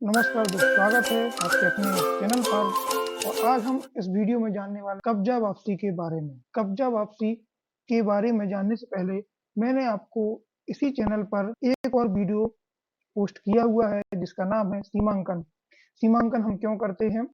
नमस्कार दोस्त, स्वागत है आपके अपने चैनल पर। और आज हम इस वीडियो में जानने वाले कब्जा वापसी के बारे में। कब्जा वापसी के बारे में जानने से पहले मैंने आपको इसी चैनल पर एक और वीडियो पोस्ट किया हुआ है जिसका नाम है सीमांकन। सीमांकन हम क्यों करते हैं?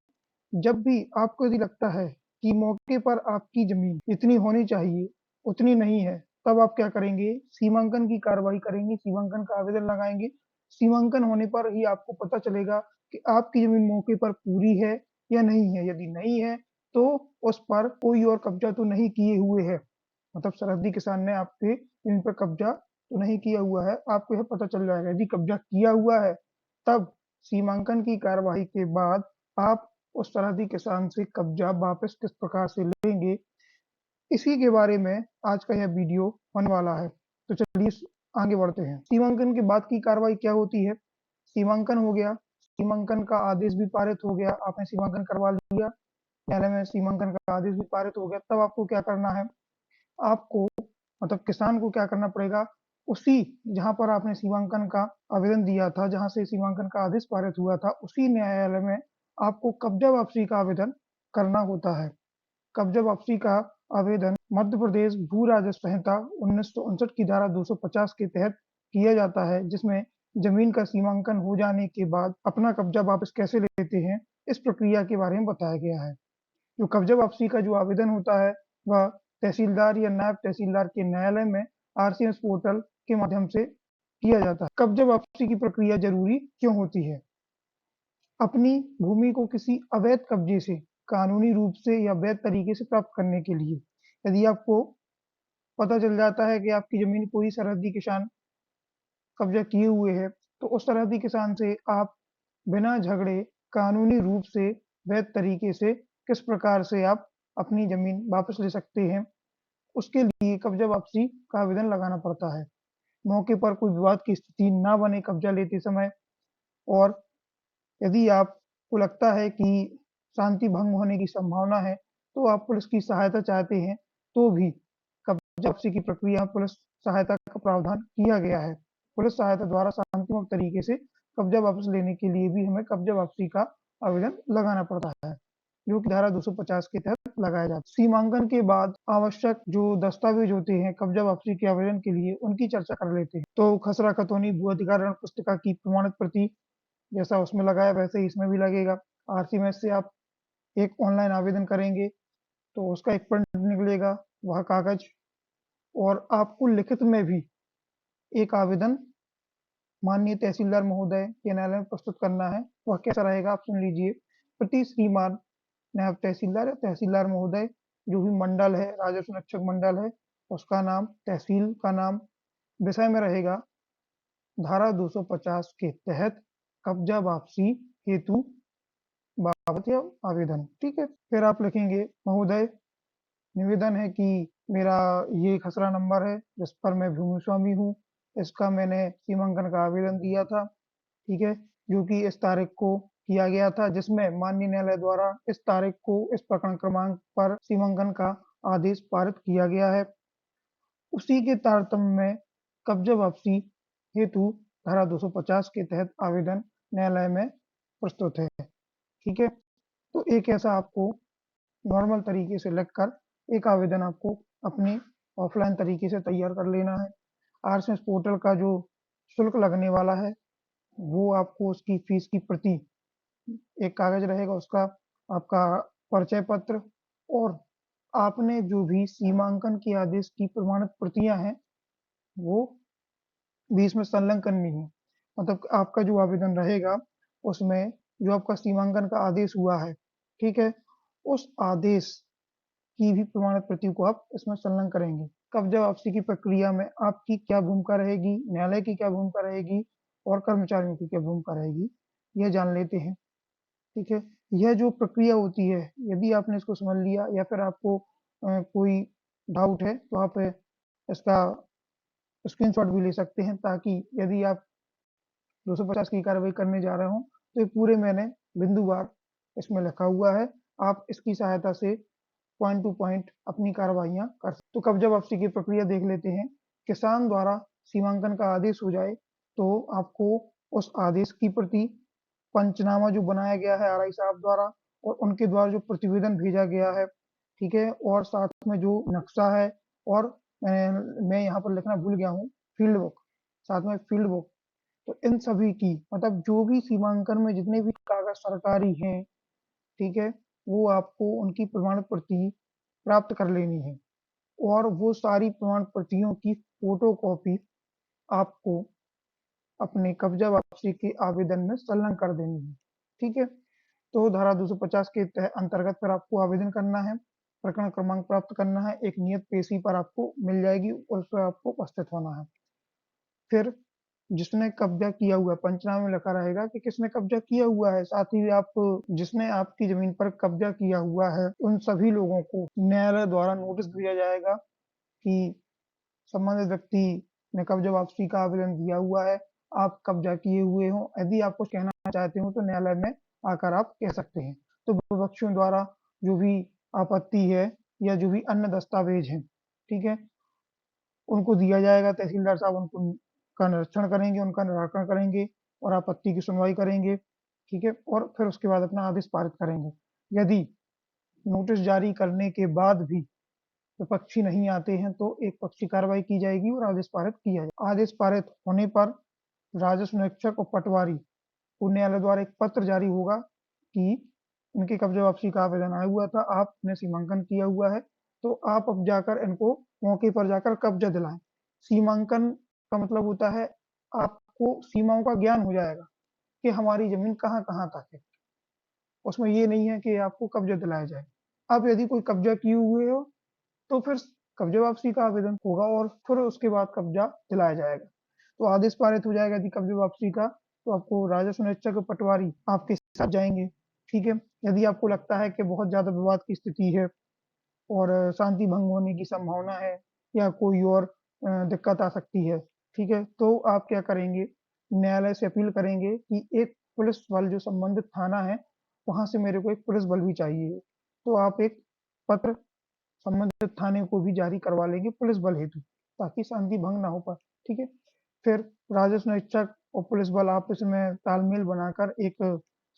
जब भी आपको यदि लगता है कि मौके पर आपकी जमीन जितनी होनी चाहिए उतनी नहीं है, तब आप क्या करेंगे? सीमांकन की कार्रवाई करेंगे, सीमांकन का आवेदन लगाएंगे। सीमांकन होने पर ही आपको पता चलेगा कि आपकी जमीन मौके पर पूरी है या नहीं है। यदि नहीं है तो उस पर कोई और कब्जा तो नहीं किए हुए है, मतलब सरहदी किसान ने आपके जमीन पर कब्जा तो नहीं किया हुआ है, आपको यह पता चल जाएगा। यदि कब्जा किया हुआ है तब सीमांकन की कार्रवाई के बाद आप उस सरहदी किसान से कब्जा वापस किस प्रकार से लेंगे, इसी के बारे में आज का यह वीडियो होने वाला है। तो चलिए आगे बढ़ते हैं। सीमांकन के बाद की कार्रवाई क्या होती है? सीमांकन हो गया, सीमांकन का आदेश भी पारित हो गया, आपने सीमांकन करवा लिया, न्यायालय में सीमांकन का आदेश भी पारित हो गया। तब आपको क्या करना है? आपको मतलब किसान को क्या करना पड़ेगा? उसी जहां पर आपने सीमांकन का आवेदन दिया था, जहां से सीमांकन का आदेश पारित हुआ था, उसी न्यायालय में आपको कब्जा वापसी का आवेदन करना होता है। कब्जा वापसी का आवेदन मध्य प्रदेश भू राजस्व संहिता 1959 की धारा 250 के तहत किया जाता है, जिसमें जमीन का सीमांकन हो जाने के बाद अपना कब्जा वापस कैसे लेते हैं, इस प्रक्रिया के बारे में बताया गया है। जो कब्जा वापसी का जो आवेदन होता है वह तहसीलदार या नायब तहसीलदार के न्यायालय में आरसीएस पोर्टल के माध्यम से किया जाता है। कब्जा वापसी की प्रक्रिया जरूरी क्यों होती है? अपनी भूमि को किसी अवैध कब्जे से कानूनी रूप से या वैध तरीके से प्राप्त करने के लिए। यदि आपको पता चल जाता है कि आपकी जमीन कोई सरहदी किसान कब्जा किए हुए है, तो उस सरहदी किसान से आप बिना झगड़े कानूनी रूप से वैध तरीके से किस प्रकार से आप अपनी जमीन वापस ले सकते हैं, उसके लिए कब्जा वापसी का आवेदन लगाना पड़ता है। मौके पर कोई विवाद की स्थिति ना बने कब्जा लेते समय, और यदि आपको लगता है कि शांति भंग होने की संभावना है तो आप पुलिस की सहायता चाहते हैं, तो भी कब्जा वापसी की प्रक्रिया में पुलिस सहायता का प्रावधान किया गया है। पुलिस सहायता द्वारा शांतिपूर्ण तरीके से कब्जा वापस लेने के लिए भी हमें कब्जा वापसी का आवेदन लगाना पड़ता है, जो कि धारा 250 के तहत लगाया जाता है। सीमांकन के बाद आवश्यक जो दस्तावेज होते हैं कब्जा वापसी के आवेदन के लिए, उनकी चर्चा कर लेते हैं। तो खसरा खतौनी भू अधिग्रहण पुस्तिका की प्रमाणित प्रति जैसा उसमें लगाया वैसे ही इसमें भी लगेगा। आरसीएमएस से आप एक ऑनलाइन आवेदन करेंगे तो उसका एक प्रिंट निकलेगा, वह कागज, और आपको लिखित में भी एक आवेदन माननीय तहसीलदार महोदय के न्यायालय में प्रस्तुत करना है। वह कैसा रहेगा आप सुन लीजिए। प्रति श्रीमान नायब तहसीलदार या तहसीलदार महोदय, जो भी मंडल है, राजस्व संरक्षक मंडल है, उसका नाम, तहसील का नाम, विषय में रहेगा धारा 250 के तहत कब्जा वापसी हेतु बाबत या आवेदन। ठीक है, फिर आप लिखेंगे, महोदय निवेदन है कि मेरा ये खसरा नंबर है जिस पर मैं भूमि स्वामी हूँ, इसका मैंने सीमांकन का आवेदन दिया था, ठीक है, जो कि इस तारीख को किया गया था, जिसमें माननीय न्यायालय द्वारा इस तारीख को इस प्रकरण क्रमांक पर सीमांकन का आदेश पारित किया गया है। उसी के तारतम्य में कब्जा वापसी हेतु धारा 250 के तहत आवेदन न्यायालय में प्रस्तुत है। ठीक है, तो एक ऐसा आपको नॉर्मल तरीके से लिखकर एक आवेदन आपको अपने ऑफलाइन तरीके से तैयार कर लेना है। आरसीएस पोर्टल का जो शुल्क लगने वाला है, वो आपको उसकी फीस की प्रति एक कागज रहेगा, उसका आपका परिचय पत्र, और आपने जो भी सीमांकन के आदेश की प्रमाणित प्रतियां हैं वो भी इसमें संलग्न करनी है। मतलब आपका जो आवेदन रहेगा उसमें जो आपका सीमांकन का आदेश हुआ है, ठीक है, उस आदेश की भी प्रमाणित प्रति को आप इसमें संलग्न करेंगे। कब्जा वापसी की प्रक्रिया में आपकी क्या भूमिका रहेगी, न्यायालय की क्या भूमिका रहेगी, और कर्मचारियों की क्या भूमिका रहेगी, यह जान लेते हैं। ठीक है, यह जो प्रक्रिया होती है, यदि आपने इसको समझ लिया या फिर आपको कोई डाउट है तो आप इसका स्क्रीनशॉट भी ले सकते हैं, ताकि यदि आप 250 की कार्रवाई करने जा रहे हो तो ये पूरे मैंने बिंदुवार इसमें लिखा हुआ है, आप इसकी सहायता से पॉइंट टू पॉइंट अपनी कार्रवाइयाँ कर सकते। तो कब्जा वापसी की प्रक्रिया देख लेते हैं। किसान द्वारा सीमांकन का आदेश हो जाए तो आपको उस आदेश की प्रति पंचनामा जो बनाया गया है आरआई साहब द्वारा और उनके द्वारा जो प्रतिवेदन भेजा गया है, ठीक है? और साथ में जो नक्शा है और मैं यहाँ पर लिखना भूल गया हूँ फील्ड बुक, साथ में फील्ड बुक। तो इन सभी की मतलब जो भी सीमांकन में जितने भी कागज़ सरकारी हैं, ठीक है? वो आपको उनकी प्रमाण प्रति प्राप्त कर लेनी है और वो सारी प्रमाण प्रतियों की फ़ोटोकॉपी आपको अपने कब्ज़ा वापसी के आवेदन में संलग्न कर देनी है, ठीक है? तो धारा 250 के अंतर्गत फिर आपको आवेदन करना है, प्रकरण क्रमांक प्राप्त करना है, एक नियत पेशी पर आपको मिल जाएगी और उस पर आपको उपस्थित होना है। फिर जिसने कब्ज़ा किया हुआ है, पंचनामे में लिखा रहेगा कि किसने कब्ज़ा किया हुआ है, साथ ही आप जिसने आपकी ज़मीन पर कब्ज़ा किया हुआ है, उन सभी लोगों को न्यायालय द्वारा नोटिस दिया जाएगा कि संबंधित व्यक्ति ने कब्ज़ा वापसी का आवेदन दिया हुआ है, आप कब्ज़ा किए हुए हो। यदि आप कुछ कहना चाहते हो तो न्यायालय में आकर आप कह सकते हैं। तो विपक्षियों द्वारा जो भी आपत्ति है या जो भी अन्य दस्तावेज हैं, ठीक है? उनको दिया जाएगा, तहसीलदार साहब उनको का निरीक्षण करेंगे, उनका निराकरण करेंगे और आपत्ति की सुनवाई करेंगे, ठीक है? और फिर उसके बाद अपना आदेश पारित करेंगे। यदि नोटिस जारी करने के बाद भी विपक्षी नहीं आते हैं तो एक पक्षी कार्रवाई की जाएगी और आदेश पारित किया जाएगा। आदेश पारित होने पर राजस्व निरीक्षक और पटवारी को न्यायालय द्वारा एक पत्र जारी होगा कि इनके कब्जा वापसी का आवेदन आया हुआ था, आपने सीमांकन किया हुआ है, तो आप अब जाकर इनको मौके पर जाकर कब्जा दिलाएं। सीमांकन का मतलब होता है आपको सीमाओं का ज्ञान हो जाएगा कि हमारी जमीन कहाँ-कहाँ तक है। उसमें ये नहीं है कि आपको कब्जा दिलाया जाए। अब यदि कोई कब्जा किए हुए हो तो फिर कब्जा वापसी का आवेदन होगा और फिर उसके बाद कब्जा दिलाया जाएगा। तो आदेश पारित हो जाएगा यदि कब्जा वापसी का, तो आपको राजस्व निरीक्षक और पटवारी आपके साथ जाएँगे, ठीक है? यदि आपको लगता है कि बहुत ज़्यादा विवाद की स्थिति है और शांति भंग होने की संभावना है या कोई और दिक्कत आ सकती है, ठीक है? तो आप क्या करेंगे, न्यायालय से अपील करेंगे कि एक पुलिस बल जो संबंधित थाना है, वहाँ से मेरे को एक पुलिस बल भी चाहिए। तो आप एक पत्र संबंधित थाने को भी जारी करवा लेंगे पुलिस बल हेतु, ताकि शांति भंग ना हो पाए, ठीक है? फिर राजस्व निरीक्षक और पुलिस बल आपस में तालमेल बनाकर एक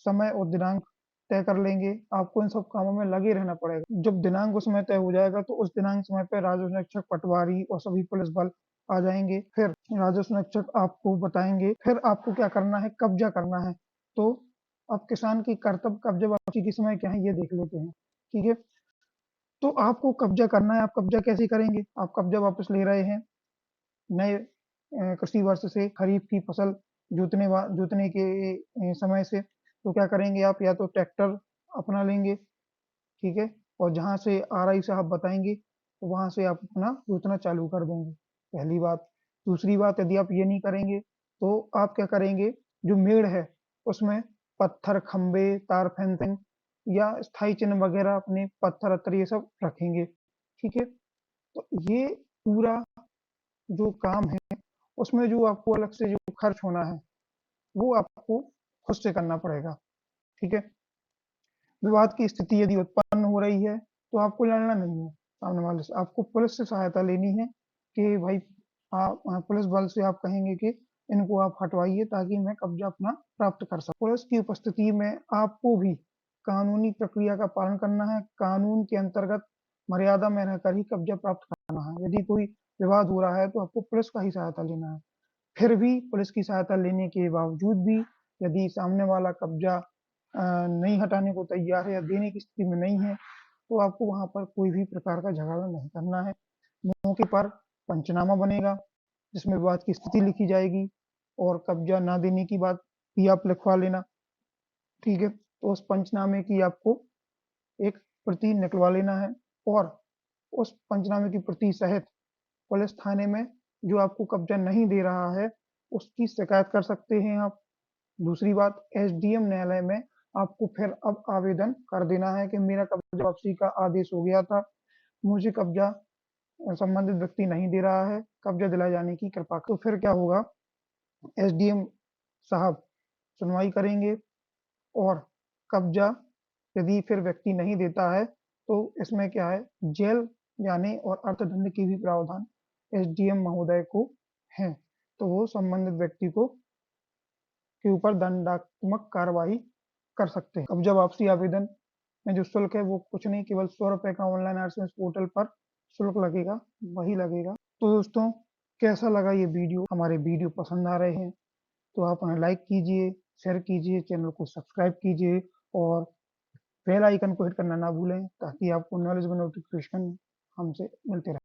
समय और दिनांक तय कर लेंगे। आपको इन सब कामों में लगे रहना पड़ेगा। जब दिनांक और समय तय हो जाएगा तो उस दिनांक समय पे राजस्व निरीक्षक, पटवारी और सभी पुलिस बल आ जाएँगे। फिर राजस्व निरीक्षक आपको बताएँगे, फिर आपको क्या करना है, कब्ज़ा करना है। तो अब किसान की कर्तव्य कब्ज़ा वापसी के समय क्या है ये देख लेते हैं, ठीक है? तो आपको कब्ज़ा करना है, आप कब्ज़ा कैसे करेंगे? आप कब्ज़ा वापस ले रहे हैं, नए कृषि वर्ष से खरीफ की फसल जोतने के समय से, तो क्या करेंगे आप या तो ट्रैक्टर अपना लेंगे, ठीक है? और जहाँ से आरआई साहब बताएँगे, तो वहाँ से आप अपना जोतना चालू कर देंगे, पहली बात। दूसरी बात यदि आप ये नहीं करेंगे, तो आप क्या करेंगे, जो मेड़ है, उसमें पत्थर, खंभे, तार फेंसिंग या स्थायी चिन्ह वगैरह अपने पत्थर-वत्थर ये सब रखेंगे, ठीक है? तो ये पूरा जो काम है, उसमें जो आपको अलग से जो खर्च होना है, वो आपको खुद से करना पड़ेगा, ठीक है? विवाद की स्थिति यदि उत्पन्न हो रही है, तो आपको लड़ना नहीं है सामने वाले से, आपको पुलिस से सहायता लेनी है कि भाई आप पुलिस बल से आप कहेंगे कि इनको आप हटवाइए ताकि मैं कब्ज़ा अपना प्राप्त कर सकूँ। पुलिस की उपस्थिति में आपको भी कानूनी प्रक्रिया का पालन करना है, कानून के अंतर्गत मर्यादा में रहकर ही कब्ज़ा प्राप्त करना है। यदि कोई विवाद हो रहा है, तो आपको पुलिस का ही सहायता लेना है। फिर भी पुलिस की सहायता लेने के बावजूद भी यदि सामने वाला कब्ज़ा नहीं हटाने को तैयार है या देने की स्थिति में नहीं है, तो आपको वहाँ पर कोई भी प्रकार का झगड़ा नहीं करना है। मौके पर पंचनामा बनेगा, जिसमें विवाद की स्थिति लिखी जाएगी और कब्ज़ा ना देने की बात भी आप लिखवा लेना, ठीक है? तो उस पंचनामे की आपको एक प्रति निकलवा लेना है और उस पंचनामे की प्रति सहित पुलिस थाने में जो आपको कब्ज़ा नहीं दे रहा है, उसकी शिकायत कर सकते हैं आप। दूसरी बात एसडीएम न्यायालय में आपको फिर अब आवेदन कर देना है कि मेरा कब्ज़ा वापसी का आदेश हो गया था, मुझे कब्ज़ा संबंधित व्यक्ति नहीं दे रहा है, कब्ज़ा दिलाए जाने की कृपा तो फिर क्या होगा, एसडीएम साहब सुनवाई करेंगे और कब्ज़ा यदि फिर व्यक्ति नहीं देता है, तो इसमें क्या है, जेल जाने और अर्थदंड के भी प्रावधान एसडीएम महोदय को हैं। तो वो संबंधित व्यक्ति को के ऊपर दंडात्मक कार्रवाई कर सकते हैं। कब्जा वापसी आवेदन में जो शुल्क है वो कुछ नहीं, केवल ₹100 का ऑनलाइन आरसीएस पोर्टल पर शुल्क लगेगा, वही लगेगा। तो दोस्तों, कैसा लगा ये वीडियो? हमारे वीडियो पसंद आ रहे हैं तो आप उन्हें लाइक कीजिए, शेयर कीजिए, चैनल को सब्सक्राइब कीजिए और बेल आइकन को हिट करना ना भूलें ताकि आपको नॉलेजेबल नोटिफिकेशन हमसे मिलते रहें।